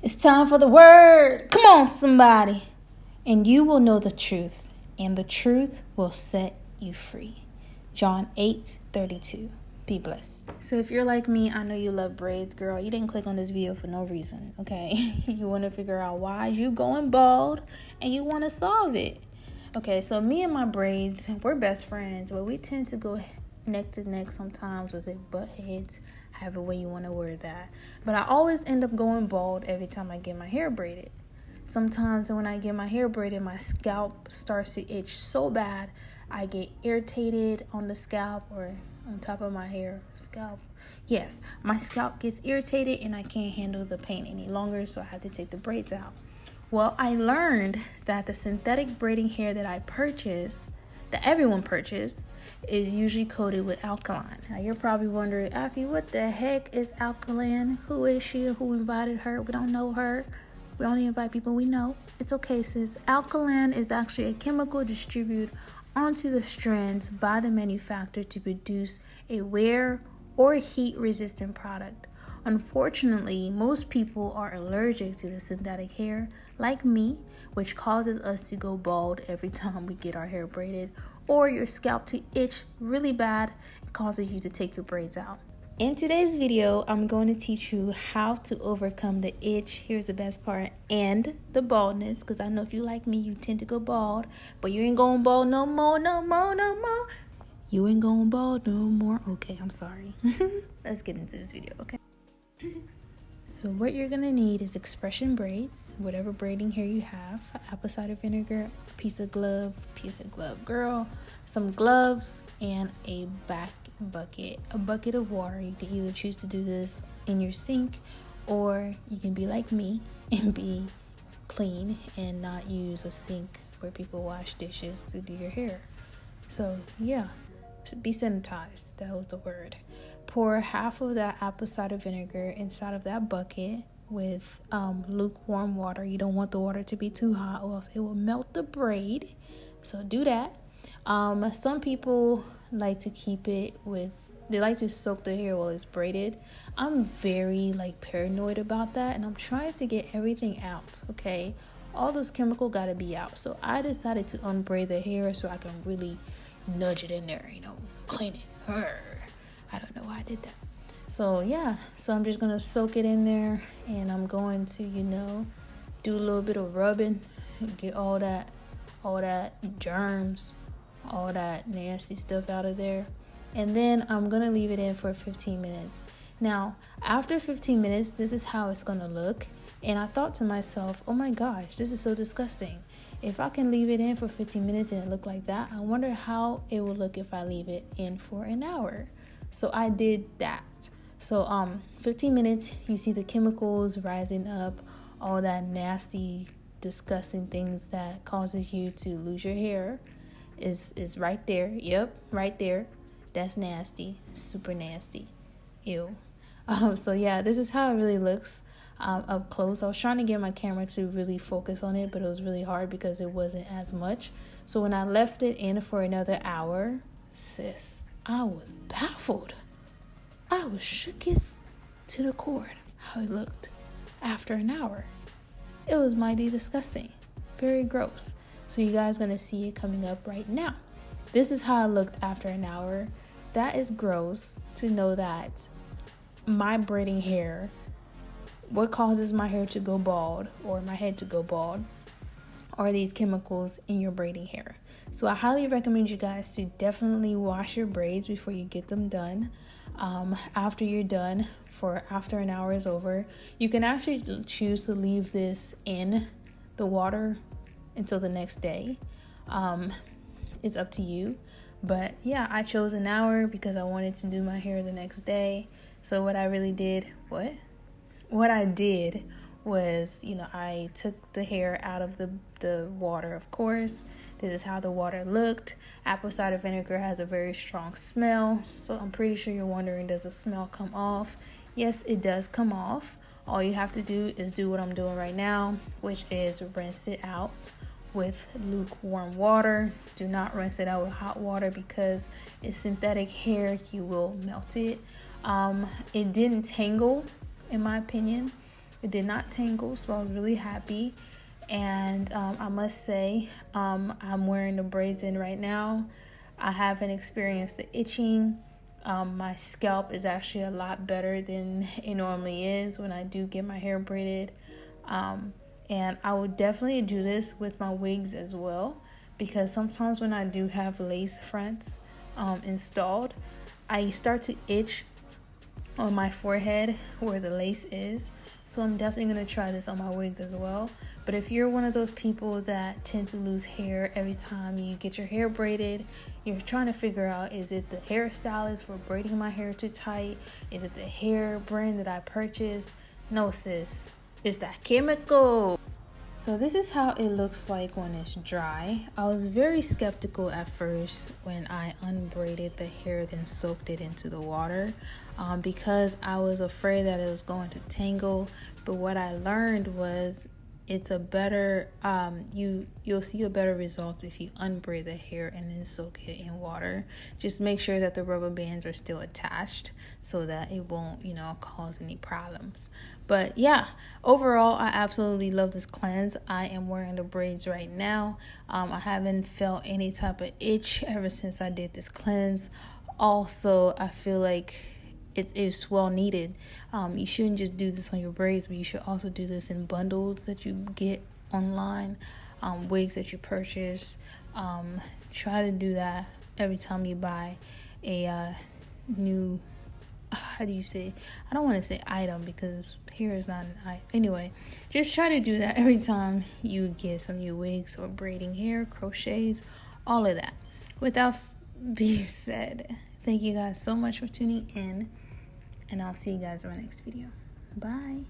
It's time for the word. Come on, somebody. And you will know the truth, and the truth will set you free. John 8:32. Be blessed. So if you're like me, I know you love braids, girl. You didn't click on this video for no reason, okay? You want to figure out why you going bald, and you want to solve it. Okay, so me and my braids, we're best friends, but we tend to go neck to neck sometimes. Was it butt heads? However way you want to word that. But I always end up going bald every time I get my hair braided. Sometimes when I get my hair braided, my scalp starts to itch so bad. I get irritated on the scalp or on top of my hair scalp. Yes, my scalp gets irritated and I can't handle the pain any longer, so I have to take the braids out. Well, I learned that the synthetic braiding hair that I purchase, that everyone purchased, is usually coated with alkaline. Now you're probably wondering, Afi, what the heck is alkaline? Who is she? Who invited her? We don't know her. We only invite people we know. It's okay, sis. Alkaline is actually a chemical distributed onto the strands by the manufacturer to produce a wear or heat resistant product. Unfortunately, most people are allergic to the synthetic hair, like me, which causes us to go bald every time we get our hair braided, or your scalp to itch really bad and causes you to take your braids out. In today's video, I'm going to teach you how to overcome the itch. Here's the best part, and the baldness, because I know if you like me, you tend to go bald, but you ain't going bald no more. You ain't going bald no more. Okay, I'm sorry. Let's get into this video, okay? So what you're gonna need is expression braids, whatever braiding hair you have, apple cider vinegar, piece of glove girl, some gloves, and a bucket of water. You can either choose to do this in your sink, or you can be like me and be clean and not use a sink where people wash dishes to do your hair. So yeah, be sanitized. That was the word. Pour half of that apple cider vinegar inside of that bucket with lukewarm water. You don't want the water to be too hot or else it will melt the braid. So do that. Some people like to keep it they like to soak the hair while it's braided. I'm very paranoid about that, and I'm trying to get everything out, okay? All those chemicals gotta be out. So I decided to unbraid the hair so I can really nudge it in there, clean it. I don't know why I did that. So yeah, so I'm just gonna soak it in there, and I'm going to, do a little bit of rubbing, get all that germs, all that nasty stuff out of there. And then I'm gonna leave it in for 15 minutes. Now, after 15 minutes, this is how it's gonna look. And I thought to myself, oh my gosh, this is so disgusting. If I can leave it in for 15 minutes and it look like that, I wonder how it will look if I leave it in for an hour. So I did that. So 15 minutes, you see the chemicals rising up, all that nasty, disgusting things that causes you to lose your hair is right there. Yep, right there. That's nasty, super nasty. Ew. So yeah, this is how it really looks up close. I was trying to get my camera to really focus on it, but it was really hard because it wasn't as much. So when I left it in for another hour, sis, I was baffled. I was shooketh to the core how it looked after an hour. It was mighty disgusting, very gross. So you guys gonna see it coming up right now. This is how it looked after an hour. That is gross to know that my braiding hair, what causes my hair to go bald or my head to go bald, are these chemicals in your braiding hair. So I highly recommend you guys to definitely wash your braids before you get them done. After you're done, after an hour is over, you can actually choose to leave this in the water until the next day. It's up to you. But yeah, I chose an hour because I wanted to do my hair the next day. So what I did was, I took the hair out of the water, of course. This is how the water looked. Apple cider vinegar has a very strong smell. So I'm pretty sure you're wondering, does the smell come off? Yes, it does come off. All you have to do is do what I'm doing right now, which is rinse it out with lukewarm water. Do not rinse it out with hot water because it's synthetic hair. You will melt it. It didn't tangle, in my opinion. It did not tangle, so I was really happy. And I must say, I'm wearing the braids in right now. I haven't experienced the itching. My scalp is actually a lot better than it normally is when I do get my hair braided. And I would definitely do this with my wigs as well, because sometimes when I do have lace fronts installed, I start to itch on my forehead where the lace is. So I'm definitely going to try this on my wigs as well. But if you're one of those people that tend to lose hair every time you get your hair braided, you're trying to figure out, is it the hairstylist for braiding my hair too tight? Is it the hair brand that I purchased? No, sis, it's that chemical. So this is how it looks like when it's dry. I was very skeptical at first when I unbraided the hair, then soaked it into the water, because I was afraid that it was going to tangle. But what I learned was it's a better, you'll see a better result if you unbraid the hair and then soak it in water. Just make sure that the rubber bands are still attached so that it won't, cause any problems. But yeah, overall, I absolutely love this cleanse. I am wearing the braids right now. I haven't felt any type of itch ever since I did this cleanse. Also, I feel like it is well needed. You shouldn't just do this on your braids, but you should also do this in bundles that you get online, wigs that you purchase. Try to do that every time you buy a new, how do you say, I don't want to say item because hair is not an item. Anyway, just try to do that every time you get some new wigs or braiding hair, crochets, all of that. Without being said, thank you guys so much for tuning in, and I'll see you guys in my next video. Bye.